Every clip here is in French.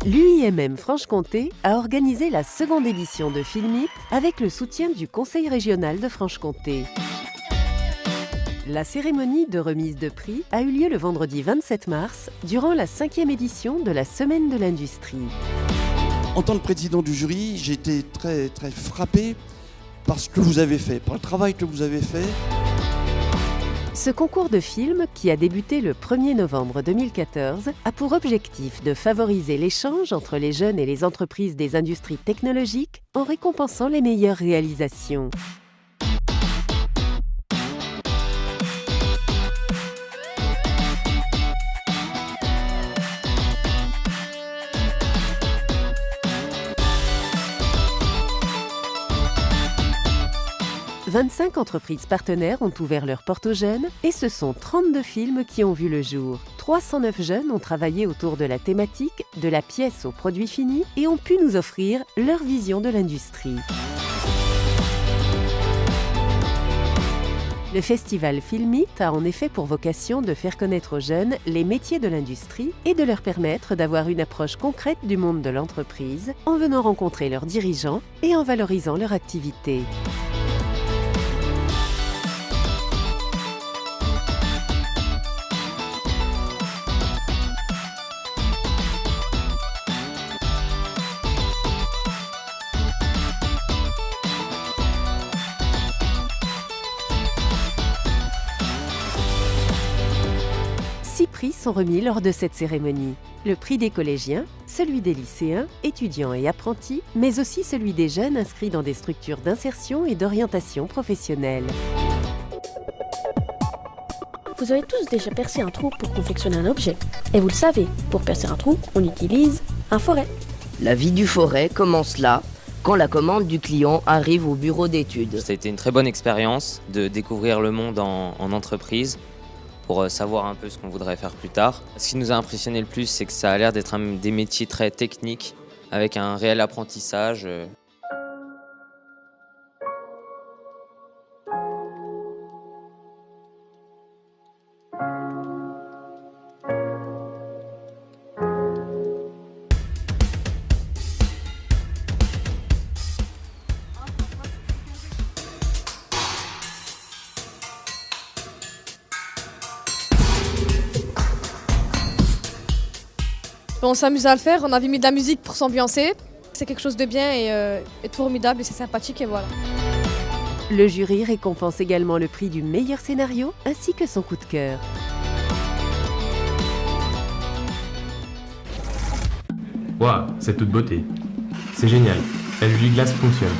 L'UIMM Franche-Comté a organisé la seconde édition de Filmit avec le soutien du Conseil régional de Franche-Comté. La cérémonie de remise de prix a eu lieu le vendredi 27 mars, durant la 5e édition de la Semaine de l'Industrie. En tant que président du jury, j'ai été très frappé par ce que vous avez fait, par le travail que vous avez fait. Ce concours de films, qui a débuté le 1er novembre 2014, a pour objectif de favoriser l'échange entre les jeunes et les entreprises des industries technologiques en récompensant les meilleures réalisations. « 25 entreprises partenaires ont ouvert leurs portes aux jeunes et ce sont 32 films qui ont vu le jour. 309 jeunes ont travaillé autour de la thématique, de la pièce au produit fini et ont pu nous offrir leur vision de l'industrie. Le festival Filmit a en effet pour vocation de faire connaître aux jeunes les métiers de l'industrie et de leur permettre d'avoir une approche concrète du monde de l'entreprise en venant rencontrer leurs dirigeants et en valorisant leur activité. Six prix sont remis lors de cette cérémonie. Le prix des collégiens, celui des lycéens, étudiants et apprentis, mais aussi celui des jeunes inscrits dans des structures d'insertion et d'orientation professionnelle. Vous avez tous déjà percé un trou pour confectionner un objet. Et vous le savez, pour percer un trou, on utilise un forêt. La vie du forêt commence là, quand la commande du client arrive au bureau d'études. Ça a été une très bonne expérience de découvrir le monde en entreprise pour savoir un peu ce qu'on voudrait faire plus tard. Ce qui nous a impressionné le plus, c'est que ça a l'air d'être des métiers très techniques avec un réel apprentissage. On s'amuse à le faire, on avait mis de la musique pour s'ambiancer. C'est quelque chose de bien et de formidable et c'est sympathique et voilà. Le jury récompense également le prix du meilleur scénario ainsi que son coup de cœur. Waouh, c'est toute beauté. C'est génial. La Lugiglace fonctionne.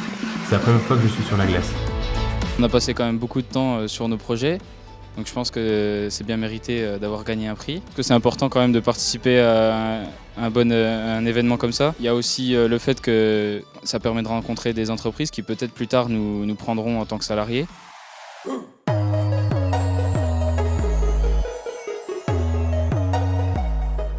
C'est la première fois que je suis sur la glace. On a passé quand même beaucoup de temps sur nos projets. Donc je pense que c'est bien mérité d'avoir gagné un prix. Parce que c'est important quand même de participer à un événement comme ça. Il y a aussi le fait que ça permet de rencontrer des entreprises qui peut-être plus tard nous prendront en tant que salariés.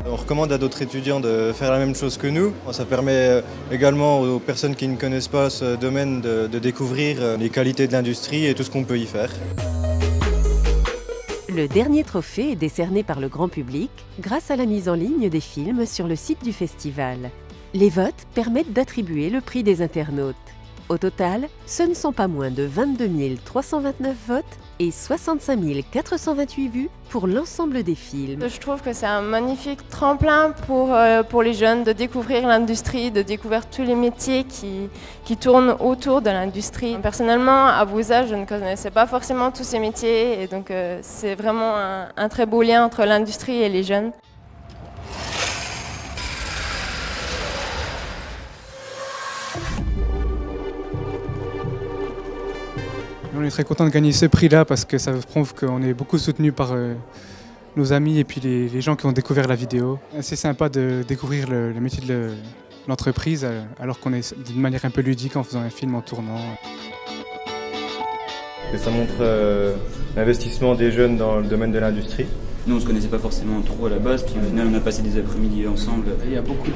On recommande à d'autres étudiants de faire la même chose que nous. Ça permet également aux personnes qui ne connaissent pas ce domaine de découvrir les qualités de l'industrie et tout ce qu'on peut y faire. Le dernier trophée est décerné par le grand public grâce à la mise en ligne des films sur le site du festival. Les votes permettent d'attribuer le prix des internautes. Au total, ce ne sont pas moins de 22 329 votes et 65 428 vues pour l'ensemble des films. Je trouve que c'est un magnifique tremplin pour les jeunes de découvrir l'industrie, de découvrir tous les métiers qui tournent autour de l'industrie. Personnellement, à Bouza, je ne connaissais pas forcément tous ces métiers et donc c'est vraiment un très beau lien entre l'industrie et les jeunes. On est très content de gagner ce prix-là parce que ça prouve qu'on est beaucoup soutenu par nos amis et puis les gens qui ont découvert la vidéo. C'est sympa de découvrir le métier de l'entreprise alors qu'on est d'une manière un peu ludique en faisant un film, en tournant. Et ça montre l'investissement des jeunes dans le domaine de l'industrie. Nous, on ne se connaissait pas forcément trop à la base, puis au final, on a passé des après-midi ensemble. Il y a beaucoup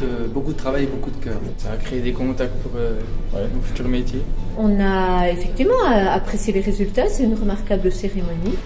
de travail et beaucoup de cœur. Ça a créé des contacts pour nos futurs métiers. On a effectivement apprécié les résultats, c'est une remarquable cérémonie.